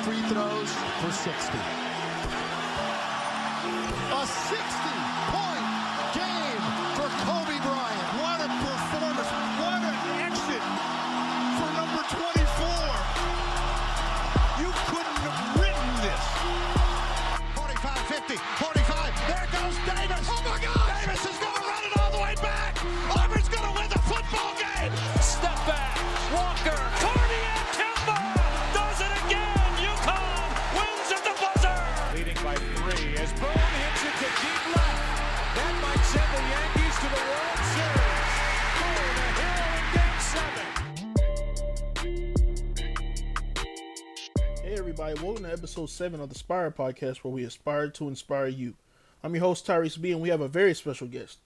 free throws for 60. A 60-point game for Kobe Bryant. What a performance. What an exit for number 24. You couldn't have written this. 45-50, 45. There goes Davis. Oh, my God. Davis is going to run it all the way back. Auburn's going to win the football game. Step back. Walker. Cardiac Kemba does it again. UConn wins at the buzzer. Leading by 3 as Boone hits it to deep left. That might send the Yankees to the World Series. Boone, a hero in Game 7. Hey everybody, welcome to episode 7 of the Spire Podcast, where we aspire to inspire you. I'm your host Tyrese B, and we have a very special guest.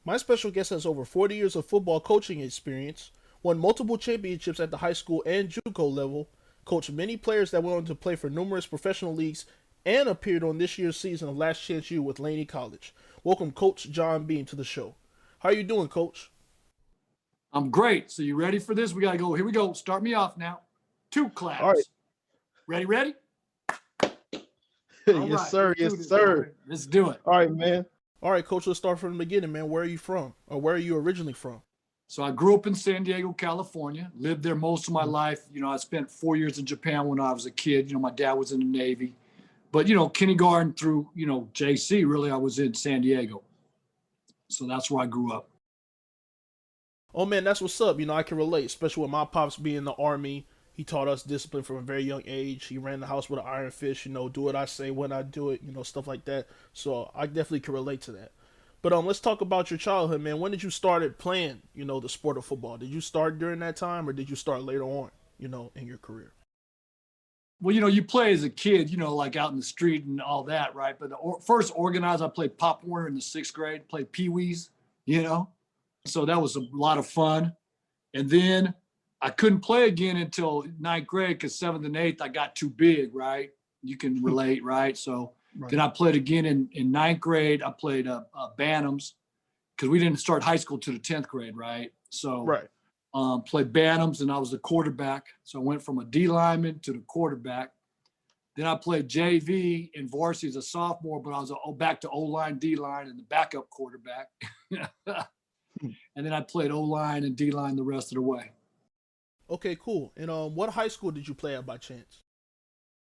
My special guest has over 40 years of football coaching experience, won multiple championships at the high school and JUCO level, coached many players that went on to play for numerous professional leagues, and appeared on this year's season of Last Chance U with Laney College. Welcome Coach John Beam to the show. How are you doing, Coach? I'm great. So you ready for this? We got to go. Here we go. Start me off now. 2 claps. All right. Ready? Yes, All right, sir. let's do Yes, this. sir. All right, let's do it. All right, man. All right, Coach, let's start from the beginning, man. Where are you from? Or where are you originally from? So I grew up in San Diego, California, lived there most of my life. You know, I spent 4 years in Japan when I was a kid. You know, my dad was in the Navy. But, you know, kindergarten through, you know, JC, really, I was in San Diego. So that's where I grew up. Oh, man, that's what's up. You know, I can relate, especially with my pops being in the Army. He taught us discipline from a very young age. He ran the house with an iron fist, you know, do what I say when I do it, you know, stuff like that. So I definitely can relate to that. But let's talk about your childhood, man. When did you start playing, you know, the sport of football? Did you start during that time, or did you start later on, you know, in your career? Well, you know, you play as a kid, you know, like out in the street and all that, right? But first organized, I played Pop Warner in the 6th grade, played Pee-wees, you know? So that was a lot of fun. And then I couldn't play again until 9th grade because 7th and 8th, I got too big, right? You can relate, right? So then I played again in 9th grade. I played Bantams because we didn't start high school to the 10th grade, right? So played Bantams, and I was the quarterback. So I went from a D lineman to the quarterback. Then I played JV in varsity as a sophomore, but I was back to O-line, D-line, and the backup quarterback. And then I played O-line and D-line the rest of the way. Okay, cool. And what high school did you play at by chance?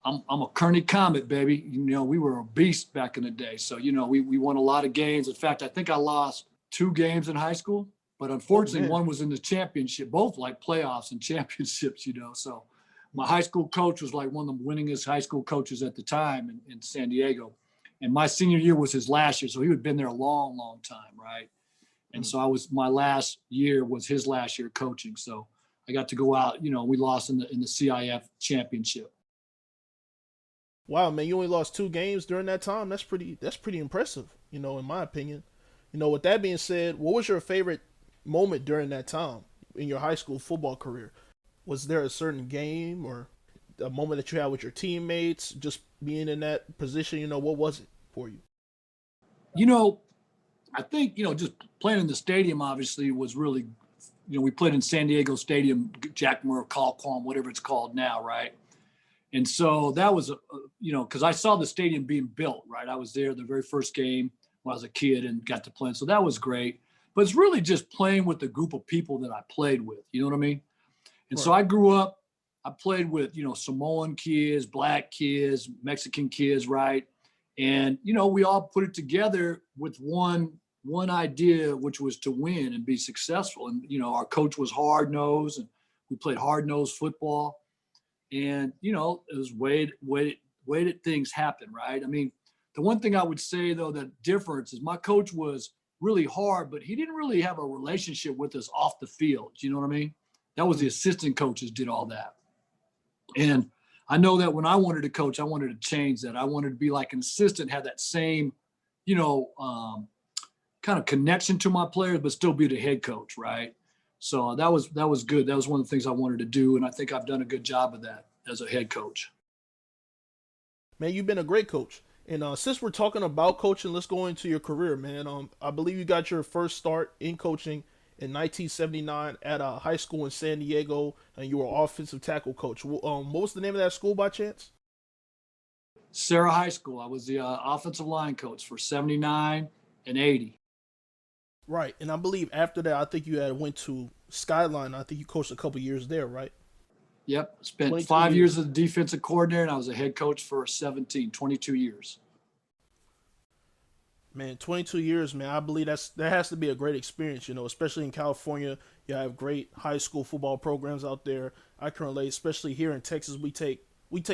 I'm a Kearney Comet, baby. You know, we were a beast back in the day. So, you know, we won a lot of games. In fact, I think I lost 2 games in high school, but unfortunately one was in the championship, both like playoffs and championships, you know. So my high school coach was like one of the winningest high school coaches at the time in San Diego. And my senior year was his last year. So he had been there a long, long time, right? And so my last year was his last year coaching. So I got to go out, you know, we lost in the CIF championship. Wow, man, you only lost 2 games during that time. That's pretty impressive, you know, in my opinion. You know, with that being said, what was your favorite moment during that time in your high school football career? Was there a certain game or a moment that you had with your teammates, just being in that position? You know, what was it for you? You know, I think, you know, just playing in the stadium obviously was really, you know, we played in San Diego Stadium, Jack Murray, Qualcomm, whatever it's called now, right? And so that was, you know, because I saw the stadium being built, right? I was there the very first game when I was a kid and got to play. So that was great. But it's really just playing with the group of people that I played with, you know what I mean? And so I grew up, I played with, you know, Samoan kids, Black kids, Mexican kids, right? And, you know, we all put it together with one idea, which was to win and be successful. And, you know, our coach was hard-nosed, and we played hard-nosed football. And, you know, it was way that things happen, right? I mean, the one thing I would say, though, that difference is my coach was really hard, but he didn't really have a relationship with us off the field. You know what I mean? That was the assistant coaches did all that. And I know that when I wanted to coach, I wanted to change that. I wanted to be like an assistant, have that same, you know, kind of connection to my players, but still be the head coach, right? So that was good. That was one of the things I wanted to do, and I think I've done a good job of that as a head coach. Man, you've been a great coach. And since we're talking about coaching, let's go into your career, man. I believe you got your first start in coaching in 1979 at a high school in San Diego, and you were offensive tackle coach. What was the name of that school by chance? Sarah High School. I was the offensive line coach for 79 and 80. Right, and I believe after that, I think you had went to Skyline. I think you coached a couple years there, right? Yep, spent 5 years as a defensive coordinator, and I was a head coach for 22 years. Man, 22 years, man. I believe that has to be a great experience, especially in California. You have great high school football programs out there. I can relate, especially here in Texas. We take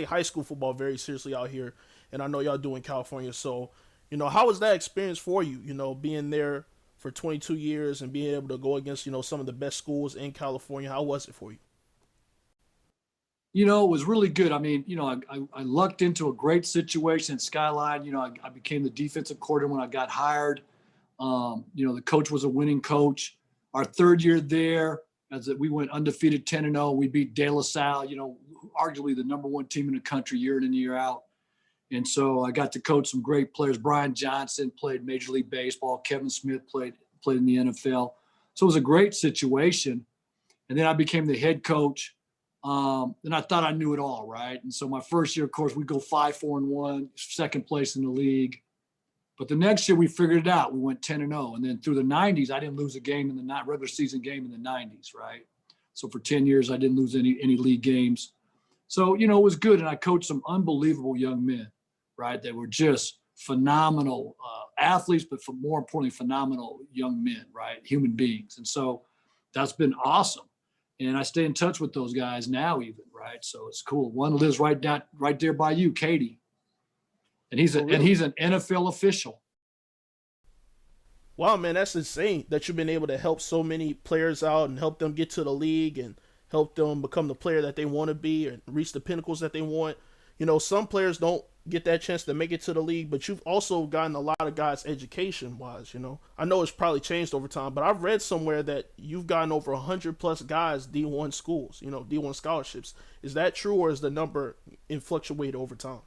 high school football very seriously out here, and I know y'all do in California. So, how was that experience for you? Being there for 22 years and being able to go against, some of the best schools in California. How was it for you? It was really good. I mean, I lucked into a great situation at Skyline. I became the defensive coordinator when I got hired. The coach was a winning coach. Our third year there, we went undefeated 10-0. We beat De La Salle, arguably the number one team in the country year in and year out. And so I got to coach some great players. Brian Johnson played Major League Baseball. Kevin Smith played in the NFL. So it was a great situation. And then I became the head coach. And I thought I knew it all, right? And so my first year, of course, we go 5-4-1, second place in the league. But the next year we figured it out. We went 10-0. And then through the 90s, I didn't lose a game in the regular season game in the 90s, right? So for 10 years, I didn't lose any league games. So, it was good. And I coached some unbelievable young men, right? They were just phenomenal athletes, but more importantly, phenomenal young men, right? Human beings. And so that's been awesome. And I stay in touch with those guys now even, right? So it's cool. One lives right there by you, Katie. And he's an NFL official. Wow, man, that's insane that you've been able to help so many players out and help them get to the league and help them become the player that they want to be and reach the pinnacles that they want. Some players don't get that chance to make it to the league, but you've also gotten a lot of guys education-wise, I know it's probably changed over time, but I've read somewhere that you've gotten over 100+ guys D1 schools, D1 scholarships. Is that true, or is the number fluctuate over time?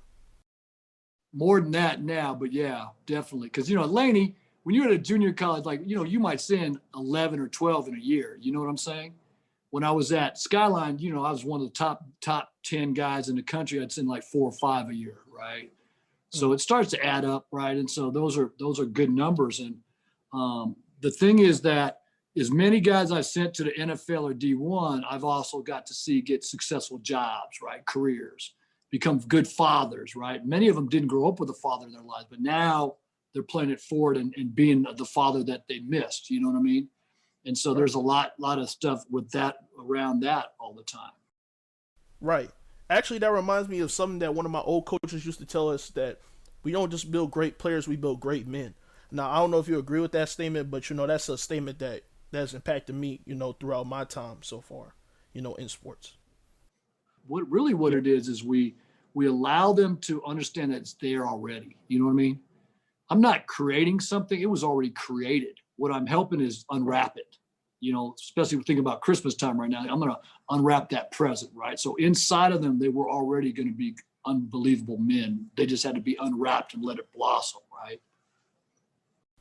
More than that now, but yeah, definitely. Because, Laney, when you're at a junior college, you might send 11 or 12 in a year. You know what I'm saying? When I was at Skyline, I was one of the top 10 guys in the country. I'd send like 4 or 5 a year, right? So it starts to add up, right? And so those are good numbers. And the thing is that as many guys I sent to the NFL or D1, I've also got to see get successful jobs, right? Careers, become good fathers, right? Many of them didn't grow up with a father in their lives, but now they're playing it forward and being the father that they missed. You know what I mean? And so there's a lot of stuff with that around that all the time. Right. Actually, that reminds me of something that one of my old coaches used to tell us, that we don't just build great players, we build great men. Now, I don't know if you agree with that statement, but, that's a statement that has impacted me, throughout my time so far, in sports. What it is we allow them to understand that it's there already. You know what I mean? I'm not creating something. It was already created. What I'm helping is unwrap it, especially thinking about Christmas time right now. I'm going to unwrap that present, right? So inside of them, they were already going to be unbelievable men. They just had to be unwrapped and let it blossom, right?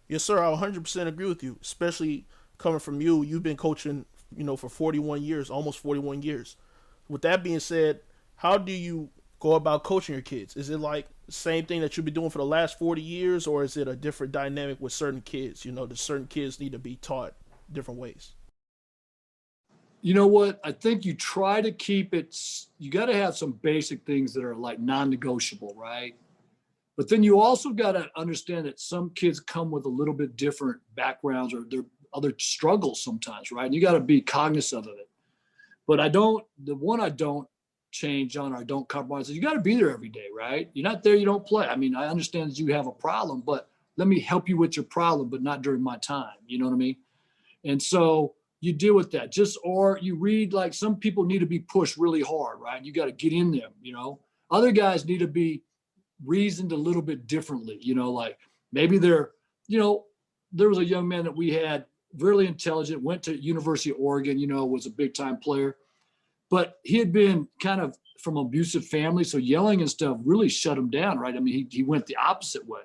Yes, sir. I 100% agree with you, especially coming from you. You've been coaching, for 41 years, almost 41 years. With that being said, how do you go about coaching your kids? Is it like the same thing that you've been doing for the last 40 years, or is it a different dynamic with certain kids? The certain kids need to be taught different ways. You know what? I think you try to keep it, you got to have some basic things that are like non-negotiable, right? But then you also got to understand that some kids come with a little bit different backgrounds or their other struggles sometimes, right? And you got to be cognizant of it. But I don't change on, or I don't compromise. You got to be there every day, right? You're not there, you don't play. I mean, I understand that you have a problem, but let me help you with your problem, but not during my time. You know what I mean? And so you deal with that. Or you read, like, some people need to be pushed really hard, right? You got to get in them, Other guys need to be reasoned a little bit differently, like maybe there was a young man that we had, really intelligent, went to University of Oregon, was a big time player, but he had been kind of from an abusive family. So yelling and stuff really shut him down, right? I mean, he went the opposite way.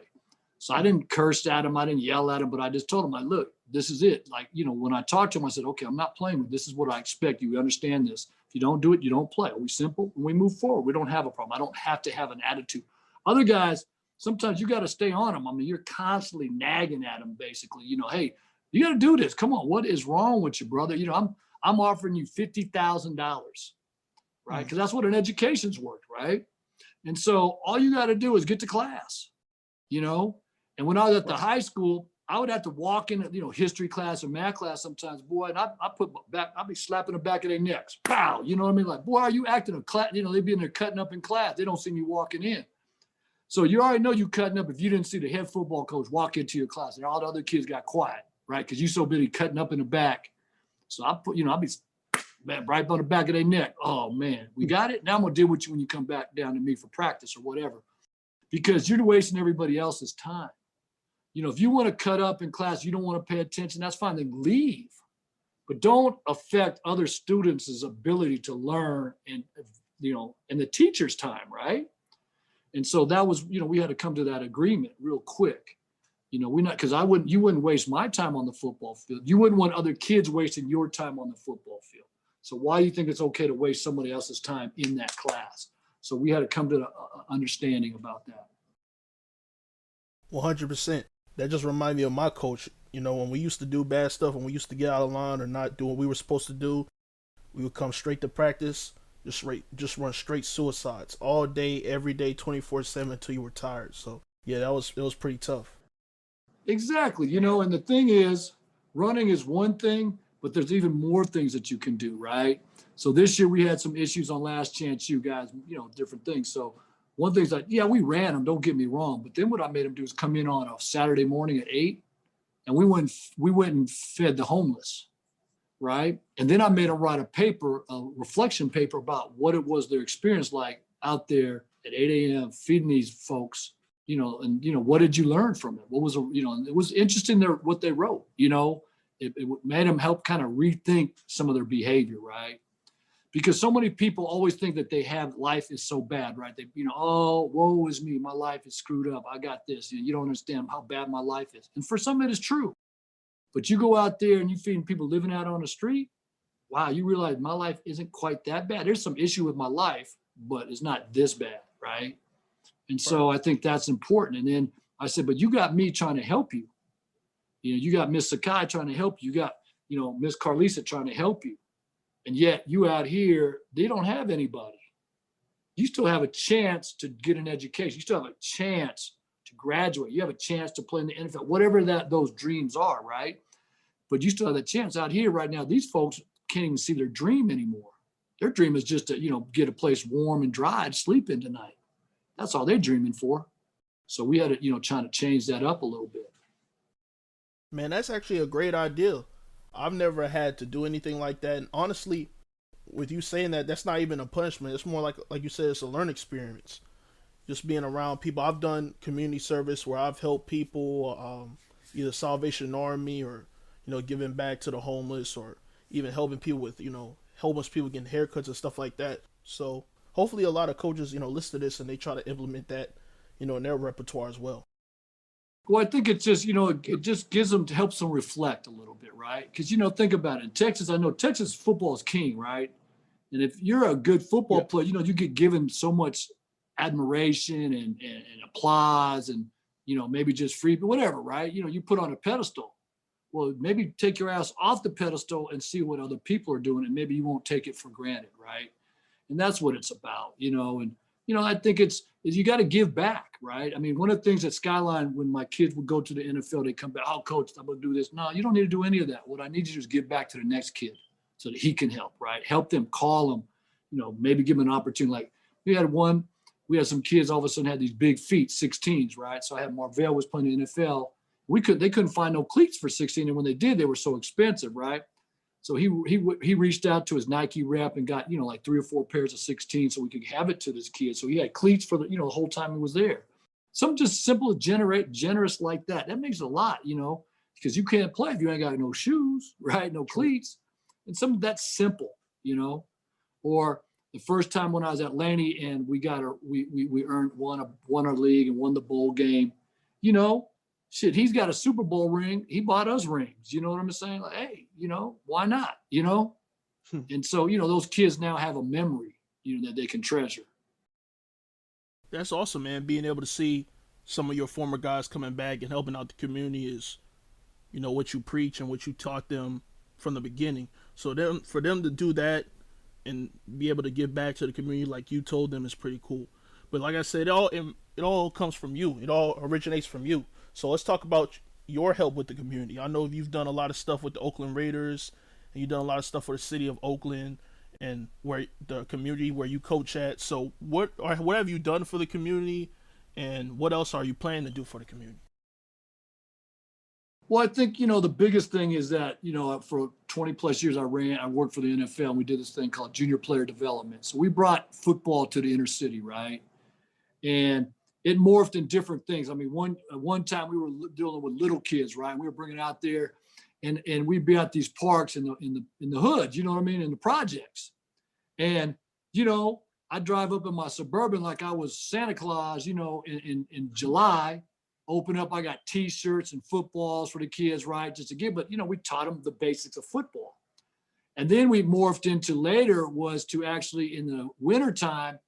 So I didn't curse at him. I didn't yell at him, but I just told him, look, this is it. Like, when I talked to him, I said, okay, I'm not playing with this. This is what I expect. You understand this. If you don't do it, you don't play. We simple and we move forward. We don't have a problem. I don't have to have an attitude. Other guys, sometimes you got to stay on them. I mean, you're constantly nagging at them, basically. Hey, you got to do this. Come on, what is wrong with you, brother? I'm offering you $50,000, right? Because that's what an education's worth, right? And so all you got to do is get to class, And when I was at the high school, I would have to walk in, history class or math class sometimes, boy, and I'd be slapping the back of their necks. Pow, you know what I mean? Like, boy, are you acting a class? They'd be in there cutting up in class. They don't see me walking in. So you already know you cutting up if you didn't see the head football coach walk into your class and all the other kids got quiet, right? Because you so busy cutting up in the back. So I'll be right on the back of their neck. Oh, man, we got it? Now I'm going to deal with you when you come back down to me for practice or whatever. Because you're wasting everybody else's time. If you want to cut up in class, you don't want to pay attention, that's fine, then leave. But don't affect other students' ability to learn and the teacher's time, right? And so that was, we had to come to that agreement real quick. Because you wouldn't waste my time on the football field. You wouldn't want other kids wasting your time on the football field. So why do you think it's okay to waste somebody else's time in that class? So we had to come to the understanding about that. 100%. That just reminded me of my coach. When we used to do bad stuff, when we used to get out of line or not do what we were supposed to do, we would come straight to practice, just run straight suicides all day, every day, 24/7 until you were tired. So yeah, it was pretty tough. Exactly. And the thing is, running is one thing, but there's even more things that you can do, right? So this year we had some issues on Last Chance U, guys, different things. So one thing's like, yeah, we ran them, don't get me wrong. But then what I made them do is come in on a Saturday morning at 8, and we went and fed the homeless, right? And then I made them write a reflection paper about what it was their experience like out there at 8 a.m. feeding these folks, and what did you learn from it? What was, it was interesting what they wrote, it made them help kind of rethink some of their behavior, right? Because so many people always think that life is so bad, right? They, oh, woe is me. My life is screwed up. I got this. You don't understand how bad my life is. And for some, it is true. But you go out there and you feed people living out on the street. Wow, you realize my life isn't quite that bad. There's some issue with my life, but it's not this bad, right? And so I think that's important. And then I said, but you got me trying to help you. You got Miss Sakai trying to help you. You got, Miss Carlisa trying to help you. And yet you out here, they don't have anybody. You still have a chance to get an education. You still have a chance to graduate. You have a chance to play in the NFL, whatever those dreams are, right? But you still have a chance out here right now. These folks can't even see their dream anymore. Their dream is just to, get a place warm and dry to sleep in tonight. That's all they're dreaming for. So we had to, trying to change that up a little bit. Man, that's actually a great idea. I've never had to do anything like that. And honestly, with you saying that, that's not even a punishment. It's more like you said, it's a learning experience. Just being around people. I've done community service where I've helped people, either Salvation Army or, giving back to the homeless, or even helping people with, homeless people getting haircuts and stuff like that. So hopefully a lot of coaches, listen to this and they try to implement that, in their repertoire as well. Well, I think it's just, it just helps them reflect a little bit, right? Because, think about it. In Texas, I know Texas football is king, right? And if you're a good football player, you get given so much admiration and applause and, maybe just free, but whatever, right? You put on a pedestal. Well, maybe take your ass off the pedestal and see what other people are doing, and maybe you won't take it for granted, right? And that's what it's about, and I think is you got to give back, right? I mean, one of the things at Skyline, when my kids would go to the NFL, they come back, oh, coach, I'm going to do this. No, you don't need to do any of that. What I need you to do is give back to the next kid so that he can help, right? Help them, call them, maybe give them an opportunity. Like we had some kids all of a sudden had these big feet, 16s, right? So I had Marvell was playing in the NFL. They couldn't find no cleats for 16. And when they did, they were so expensive, right? So he reached out to his Nike rep and got, like 3 or 4 pairs of 16 so we could have it to this kid. So he had cleats for the whole time he was there. Something just simple, generous like that. That makes a lot, because you can't play if you ain't got no shoes, right? No cleats. And something that's simple, Or the first time when I was at Laney and we won our league and won the bowl game, shit, he's got a Super Bowl ring. He bought us rings. You know what I'm saying? Like, hey, why not? And so, those kids now have a memory, that they can treasure. That's awesome, man. Being able to see some of your former guys coming back and helping out the community is, what you preach and what you taught them from the beginning. So for them to do that and be able to give back to the community like you told them is pretty cool. But like I said, it all comes from you. It all originates from you. So let's talk about your help with the community. I know you've done a lot of stuff with the Oakland Raiders, and you've done a lot of stuff for the city of Oakland and where the community where you coach at. So what have you done for the community, and what else are you planning to do for the community? Well, I think, the biggest thing is that, for 20 plus years, I worked for the NFL, and we did this thing called junior player development. So we brought football to the inner city, right? And it morphed in different things. I mean, one time we were dealing with little kids, right? We were bringing out there and we'd be at these parks in the hoods, you know what I mean? In the projects. And, I drive up in my Suburban like I was Santa Claus, in July. Open up, I got T-shirts and footballs for the kids, right? Just to give, but we taught them the basics of football. And then we morphed into later was to actually in the wintertime,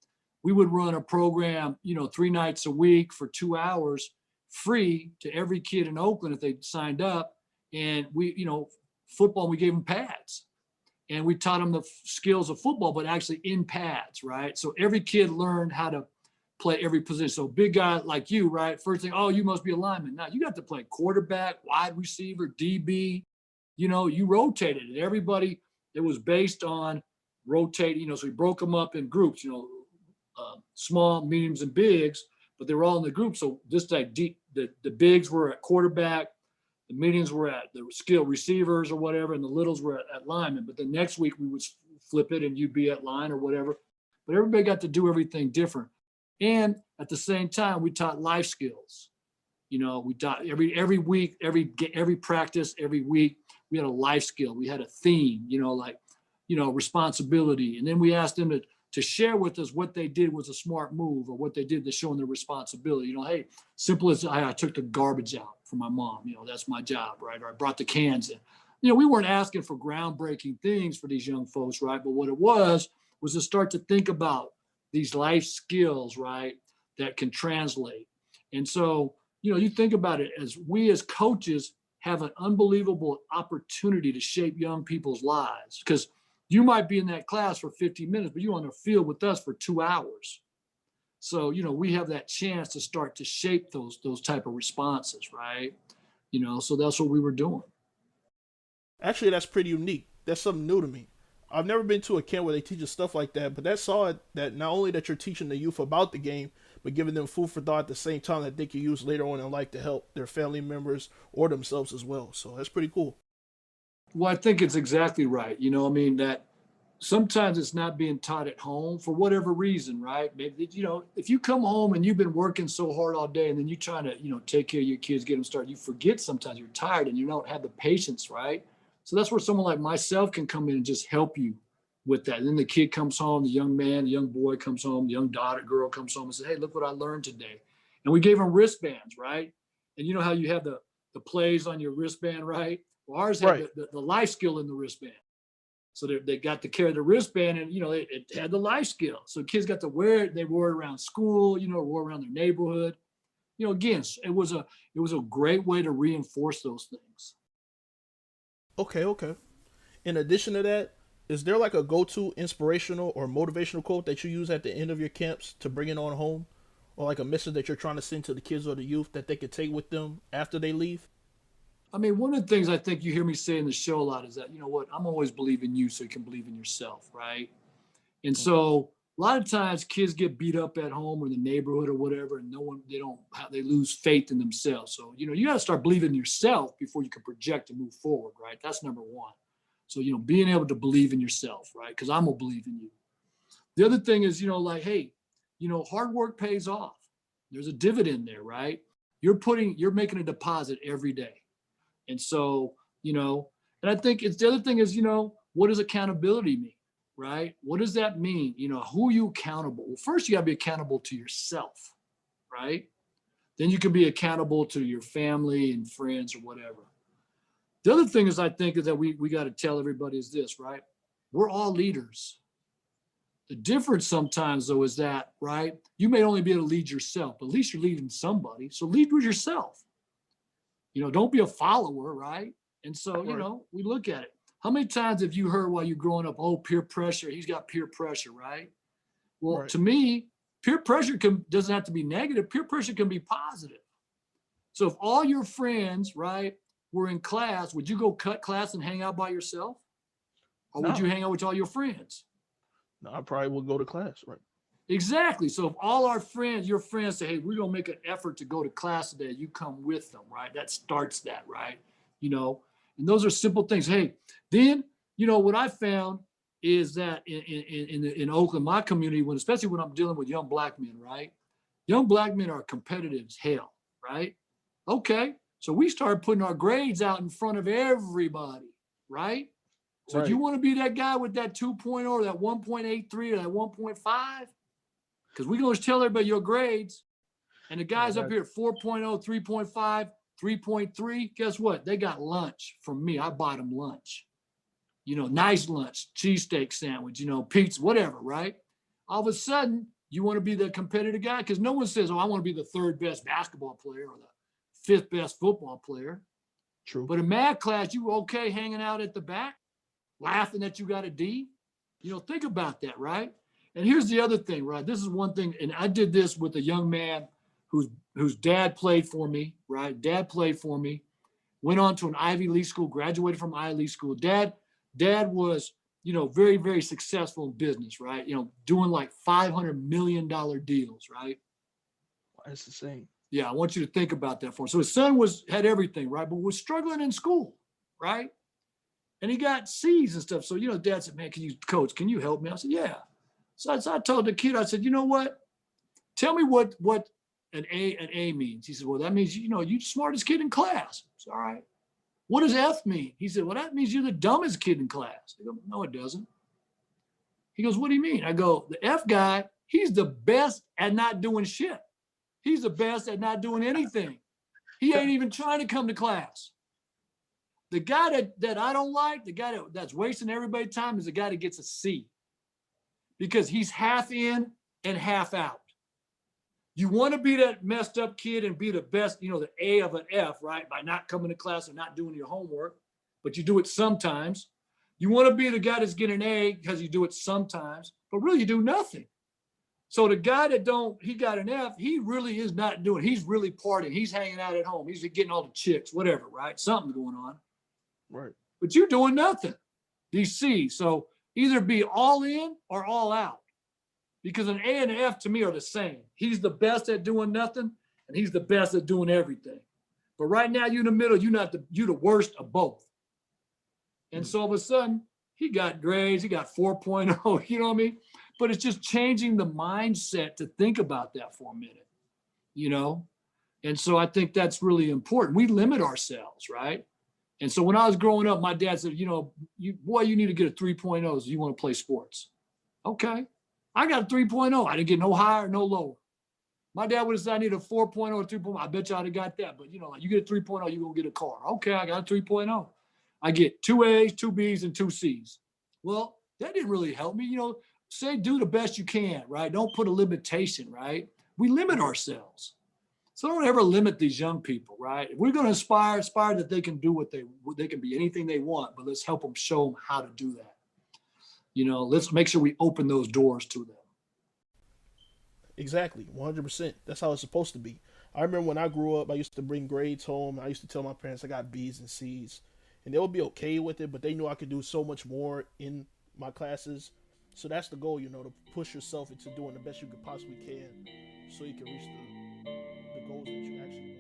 we would run a program, 3 nights a week for 2 hours free to every kid in Oakland if they signed up. And we, football, we gave them pads. And we taught them the skills of football, but actually in pads, right? So every kid learned how to play every position. So big guy like you, right? First thing, oh, you must be a lineman. Now you got to play quarterback, wide receiver, DB. You rotated it. Everybody, it was based on rotating, so we broke them up in groups, small, mediums, and bigs, but they were all in the group. So this like the bigs were at quarterback, the mediums were at the skill receivers or whatever, and the littles were at linemen. But the next week we would flip it and you'd be at line or whatever. But everybody got to do everything different. And at the same time, we taught life skills. We taught every week, every practice, every week, we had a life skill. We had a theme, responsibility. And then we asked them to share with us what they did was a smart move or what they did to show them their responsibility. Hey, simple as I took the garbage out for my mom. That's my job, right? Or I brought the cans in. We weren't asking for groundbreaking things for these young folks, right? But what it was to start to think about these life skills, right, that can translate. And so, you think about it as we as coaches have an unbelievable opportunity to shape young people's lives because you might be in that class for 15 minutes, but you're on the field with us for 2 hours. So, we have that chance to start to shape those type of responses, right? So that's what we were doing. Actually, that's pretty unique. That's something new to me. I've never been to a camp where they teach us stuff like that, but that saw that not only that you're teaching the youth about the game, but giving them food for thought at the same time that they can use later on in life to help their family members or themselves as well. So that's pretty cool. Well, I think it's exactly right. That sometimes it's not being taught at home for whatever reason, right? Maybe, if you come home and you've been working so hard all day and then you're trying to, take care of your kids, get them started, you forget sometimes you're tired and you don't have the patience, right? So that's where someone like myself can come in and just help you with that. And then the kid comes home, the young man, the young boy comes home, the young daughter, girl comes home and says, hey, look what I learned today. And we gave them wristbands, right? And you know how you have the plays on your wristband, right? Well, ours had Right. the life skill in the wristband. So they got to carry the wristband and, it had the life skill. So kids got to wear it. They wore it around school, wore it around their neighborhood. Again, it was a great way to reinforce those things. Okay. In addition to that, is there like a go-to inspirational or motivational quote that you use at the end of your camps to bring it on home? Or like a message that you're trying to send to the kids or the youth that they could take with them after they leave? I mean, one of the things I think you hear me say in the show a lot is that, I'm always believe in you so you can believe in yourself, right? And so a lot of times kids get beat up at home or in the neighborhood or whatever, and they lose faith in themselves. So, you got to start believing in yourself before you can project and move forward, right? That's number one. So, being able to believe in yourself, right? Because I'm going to believe in you. The other thing is, hey, hard work pays off. There's a dividend there, right? You're making a deposit every day. And so, and I think the other thing is, what does accountability mean, right? What does that mean? Who are you accountable? Well, first you got to be accountable to yourself, right? Then you can be accountable to your family and friends or whatever. The other thing is, I think, is that we got to tell everybody is this, right? We're all leaders. The difference sometimes, though, is that, right, you may only be able to lead yourself, but at least you're leading somebody. So lead with yourself. Don't be a follower, right? And so, we look at it. How many times have you heard while you're growing up, oh, peer pressure, he's got peer pressure, right? Well, to me, peer pressure doesn't have to be negative. Peer pressure can be positive. So if all your friends, right, were in class, would you go cut class and hang out by yourself? Or would you hang out with all your friends? No, I probably would go to class, right? Exactly. So if all your friends say, hey, we're going to make an effort to go to class today, you come with them, right? That starts that, right? And those are simple things. Hey, then, what I found is that in Oakland, my community, especially when I'm dealing with young black men, right? Young black men are competitive as hell, right? Okay. So we started putting our grades out in front of everybody, right? So do you want to be that guy with that 2.0 or that 1.83 or that 1.5? Because we're going to tell everybody your grades. And the guys up here at 4.0, 3.5, 3.3, guess what? They got lunch from me. I bought them lunch. Nice lunch, cheesesteak sandwich, pizza, whatever, right? All of a sudden, you want to be the competitive guy because no one says, oh, I want to be the third best basketball player or the fifth best football player. True. But in math class, you okay hanging out at the back, laughing that you got a D? Think about that, right? And here's the other thing, right? This is one thing, and I did this with a young man whose dad played for me, right? Dad played for me, went on to an Ivy League school, graduated from Ivy League school. Dad was, very, very successful in business, right? Doing like $500 million deals, right? That's the same. Yeah, I want you to think about that for him. So his son had everything, right? But was struggling in school, right? And he got C's and stuff. So, Dad said, man, coach, can you help me? I said, yeah. So I told the kid, I said, you know what? Tell me what an A means. He said, well, that means, you're the smartest kid in class. I said, all right. What does F mean? He said, well, that means you're the dumbest kid in class. I go, no, it doesn't. He goes, what do you mean? I go, the F guy, he's the best at not doing shit. He's the best at not doing anything. He ain't even trying to come to class. The guy that I don't like, the guy that's wasting everybody's time is the guy that gets a C because he's half in and half out. You want to be that messed up kid and be the best, the A of an F, right? By not coming to class or not doing your homework, but you do it sometimes. You want to be the guy that's getting an A because you do it sometimes, but really you do nothing. So the guy he got an F, he really is not doing, he's really partying. He's hanging out at home. He's getting all the chicks, whatever, right? Something going on. Right. But you're doing nothing. These C's. So either be all in or all out. Because an A and an F to me are the same. He's the best at doing nothing, and he's the best at doing everything. But right now, you're in the middle. You're the worst of both. And so all of a sudden, he got grades. He got 4.0. You know what I mean? But it's just changing the mindset to think about that for a minute. And so I think that's really important. We limit ourselves, right? And so when I was growing up, my dad said, you need to get a 3.0 so you want to play sports. Okay. I got a 3.0. I didn't get no higher, no lower. My dad would have said I need a 4.0 or 3.0. I bet you I'd have got that. But, you get a 3.0, you're going to get a car. Okay, I got a 3.0. I get 2 A's, 2 B's, and 2 C's. Well, that didn't really help me. Say do the best you can, right? Don't put a limitation, right? We limit ourselves. So don't ever limit these young people, right? If we're going to inspire that they can do they can be anything they want, but let's help them show them how to do that. Let's make sure we open those doors to them. Exactly, 100%. That's how it's supposed to be. I remember when I grew up, I used to bring grades home. I used to tell my parents I got B's and C's, and they would be okay with it, but they knew I could do so much more in my classes. So that's the goal, to push yourself into doing the best you could possibly can so you can reach the goals that you actually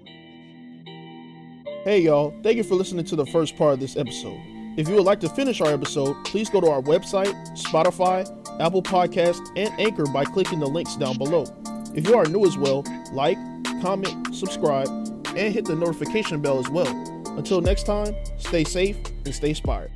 want. Hey, y'all. Thank you for listening to the first part of this episode. If you would like to finish our episode, please go to our website, Spotify, Apple Podcasts, and Anchor by clicking the links down below. If you are new as well, like, comment, subscribe, and hit the notification bell as well. Until next time, stay safe and stay inspired.